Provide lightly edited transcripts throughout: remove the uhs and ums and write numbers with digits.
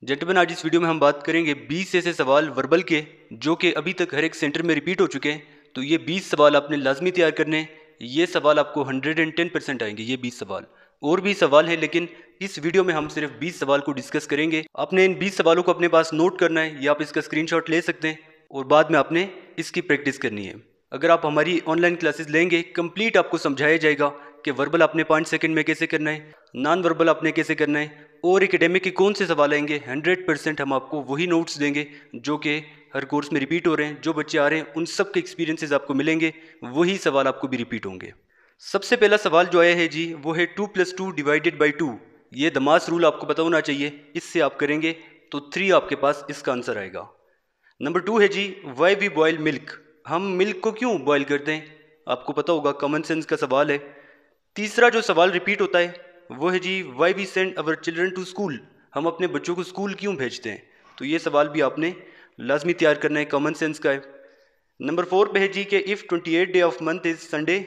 Gentleman, आज इस video में हम बात करेंगे 20 ऐसे सवाल वर्बल के जो कि अभी तक हर एक सेंटर में रिपीट हो चुके हैं। तो ये 20 सवाल आपने लाजमी तैयार करने हैं। ये सवाल आपको 110% आएंगे। ये 20 सवाल और भी सवाल हैं, लेकिन इस वीडियो में हम सिर्फ 20 सवाल को डिस्कस करेंगे। आपने इन 20 सवालों को अपने पास नोट करना है या आप इसका स्क्रीनशॉट ले सकते हैं और बाद में आपने इसकी प्रैक्टिस करनी है। अगर आप हमारी ऑनलाइन क्लासेस लेंगे, कंप्लीट आपको समझाया जाएगा कि वर्बल आपने 5 सेकंड में कैसे करना है, नॉन वर्बल आपने कैसे करना है और एकेडमिक के कौन से सवाल आएंगे। 100% हम आपको वही नोट्स देंगे जो कि हर कोर्स में रिपीट हो रहे हैं। जो बच्चे आ रहे हैं उन सब के एक्सपीरियंसेस आपको मिलेंगे, वही सवाल आपको भी रिपीट होंगे। सबसे पहला सवाल जो आया है जी, वो है 2+2 डिवाइडेड बाई 2। ये दमास रूल आपको पता होना चाहिए। इससे आप करेंगे तो 3 आपके पास इसका आंसर आएगा। नंबर 2 है जी, वाई वी बॉयल मिल्क। हम मिल्क को क्यों बॉयल करते हैं, आपको पता होगा, कॉमन सेंस का सवाल है। तीसरा जो सवाल रिपीट होता है वो है जी, why we send our children to school. हम अपने बच्चों को स्कूल क्यों भेजते हैं। तो ये सवाल भी आपने लाजमी तैयार करना है, कॉमन सेंस का है। नंबर 4 पे है जी कि if 28 day of month is Sunday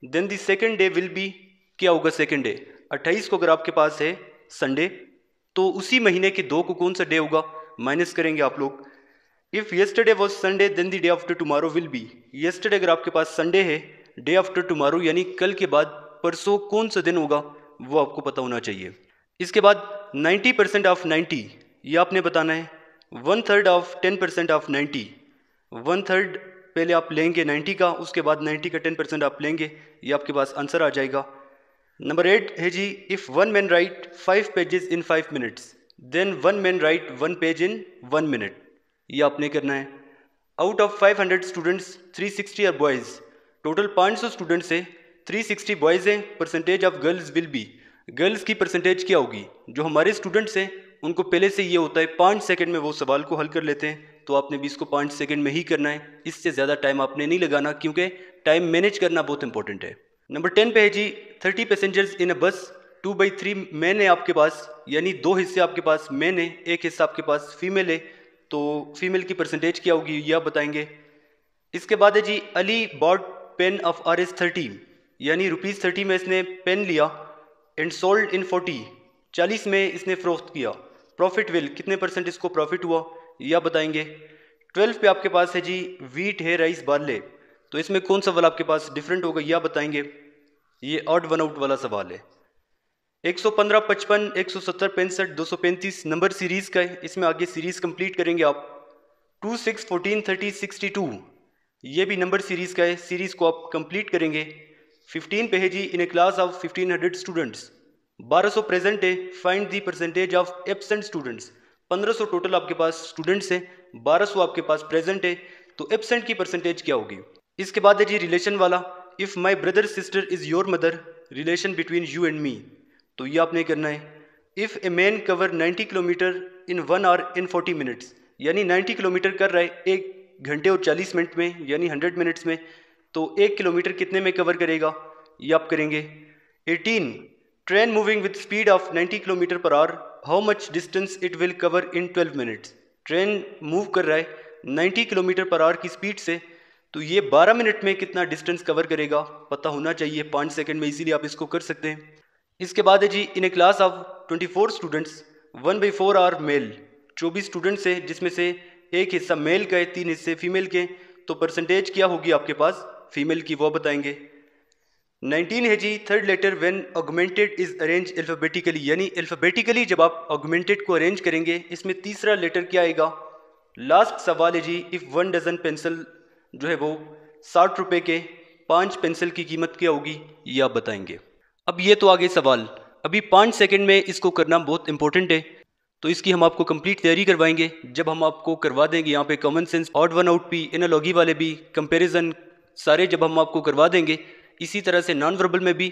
then the second day will be. क्या होगा सेकेंड डे? 28 को अगर आपके पास है संडे तो उसी महीने के 2 को कौन सा डे होगा, माइनस करेंगे आप लोग। If yesterday was Sunday then the day after tomorrow will be. Yesterday अगर आपके पास संडे है, डे आफ्टर टुमारो यानी कल के बाद परसों कौन सा दिन होगा वो आपको पता होना चाहिए। इसके बाद 90% ऑफ 90 ये आपने बताना है। 1/3 ऑफ 10% ऑफ 90। 1/3 पहले आप लेंगे 90 का, उसके बाद 90 का 10% आप लेंगे, ये आपके पास आंसर आ जाएगा। नंबर 8 है जी, if one man write 5 pages in 5 minutes then one man write 1 page in 1 minute. ये आपने करना है। Out of 500 students 360 are boys. Total 500 students से 360 बॉयज़ हैं। Percentage of girls will be. Girls की परसेंटेज क्या होगी? जो हमारे स्टूडेंट्स हैं उनको पहले से ये होता है 5 सेकंड में वो सवाल को हल कर लेते हैं, तो आपने भी इसको 5 सेकंड में ही करना है। इससे ज़्यादा टाइम आपने नहीं लगाना क्योंकि टाइम मैनेज करना बहुत इंपॉर्टेंट है। नंबर 10 पे है जी, 30 पैसेंजर्स इन अ बस 2/3 मैन है आपके पास, यानी 2 हिस्से आपके पास मैन है, 1 हिस्सा आपके पास फीमेल है। तो फीमेल की परसेंटेज क्या होगी ये आप बताएंगे। इसके बाद है जी, Ali bought pen of Rs 30, यानी ₹30 में इसने पेन लिया एंड सोल्ड इन 40 में इसने फरोख्त किया। प्रॉफिट विल कितने परसेंट इसको प्रॉफिट हुआ ये आप बताएंगे। 12 पे आपके पास है जी, वीट है राइस बार्ले। तो इसमें कौन सा वाला आपके पास डिफरेंट होगा ये आप बताएंगे। ये ऑड वन आउट वाला सवाल है। 115, 55, 170, 65, 235 नंबर सीरीज का है। इसमें आगे सीरीज कंप्लीट करेंगे आप। 2, 6, 14, 30, 62 ये भी नंबर सीरीज का है। सीरीज को आप कंप्लीट करेंगे। 15 पे है जी, in a class of 1500 students 1200 present है, find the percentage of absent students. 1500 total आपके पास स्टूडेंट्स हैं, 1200 आपके पास प्रेजेंट है, तो एब्सेंट की परसेंटेज क्या होगी। इसके बाद है जी रिलेशन वाला, if my brother sister is your mother, relation between you and me. तो ये आपने करना है। If a man cover 90 kilometre in 1 hour in 40 minutes, यानी 90 किलोमीटर कर रहा है 1 घंटे और 40 मिनट में, यानी 100 मिनट्स में, तो 1 किलोमीटर कितने में कवर करेगा ये आप करेंगे। 18, train moving with speed of 90 kilometre per hour, how much distance it will cover in 12 minutes. Train move कर रहा है 90 किलोमीटर पर आवर की स्पीड से, तो ये 12 मिनट में कितना डिस्टेंस कवर करेगा पता होना चाहिए। 5 सेकंड में इजीली आप इसको कर सकते हैं। इसके बाद है जी, in a class of 24 students 1/4 are male. 24 students है जिसमें से 1 हिस्सा मेल का है, 3 हिस्से फीमेल के, तो परसेंटेज क्या होगी आपके पास फीमेल की वो बताएंगे। 19 है जी, third letter when augmented is arrange alphabetically, यानी अल्फाबेटिकली जब आप ऑगमेंटेड को अरेंज करेंगे इसमें तीसरा लेटर क्या आएगा। लास्ट सवाल है जी, इफ़ 1 डजन पेंसिल जो है वो 60 रुपये के 5 पेंसिल की कीमत क्या होगी ये आप बताएंगे। अब ये तो आगे सवाल, अभी 5 सेकंड में इसको करना बहुत इंपॉर्टेंट है, तो इसकी हम आपको कंप्लीट तैयारी करवाएंगे। जब हम आपको करवा देंगे यहाँ पे common sense, odd one out भी, एनालॉजी वाले भी, कंपैरिजन सारे जब हम आपको करवा देंगे, इसी तरह से नॉन वर्बल में भी,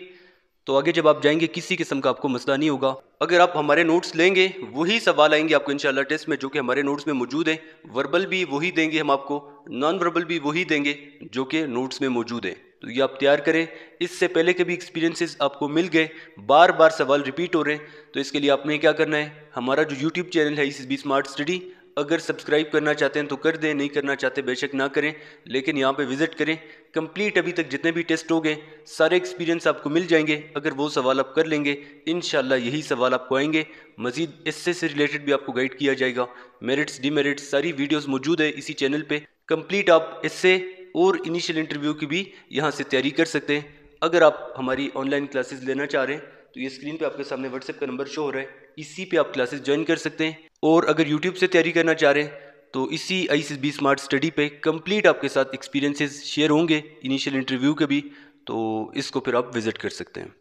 तो आगे जब आप जाएंगे किसी किस्म का आपको मसला नहीं होगा। अगर आप हमारे नोट्स लेंगे वही सवाल आएंगे आपको इंशाल्लाह टेस्ट में जो कि हमारे नोट्स में मौजूद हैं। वर्बल भी वही देंगे हम आपको, नॉन वर्बल भी वही देंगे जो कि नोट्स में मौजूद है। तो ये आप तैयार करें। इससे पहले के भी एक्सपीरियंसेस आपको मिल गए, बार बार सवाल रिपीट हो रहे हैं, तो इसके लिए आपने क्या करना है, हमारा जो यूट्यूब चैनल है SSB स्मार्ट स्टडी, अगर सब्सक्राइब करना चाहते हैं तो कर दें, नहीं करना चाहते बेशक ना करें, लेकिन यहाँ पे विज़िट करें। कंप्लीट अभी तक जितने भी टेस्ट हो गए सारे एक्सपीरियंस आपको मिल जाएंगे। अगर वो सवाल आप कर लेंगे इंशाल्लाह यही सवाल आपको आएंगे। मज़ीद इससे से रिलेटेड भी आपको गाइड किया जाएगा। मेरिट्स डीमेरिट्स सारी वीडियोज़ मौजूद है इसी चैनल पर। कंप्लीट आप इससे और इनिशियल इंटरव्यू की भी यहाँ से तैयारी कर सकते हैं। अगर आप हमारी ऑनलाइन क्लासेस लेना चाह रहे हैं तो ये स्क्रीन पे आपके सामने व्हाट्सएप का नंबर शो हो रहा है, इसी पे आप क्लासेस ज्वाइन कर सकते हैं। और अगर यूट्यूब से तैयारी करना चाह रहे हैं तो इसी ICSB स्मार्ट स्टडी पे कंप्लीट आपके साथ एक्सपीरियंसेस शेयर होंगे इनिशियल इंटरव्यू के भी, तो इसको फिर आप विज़िट कर सकते हैं।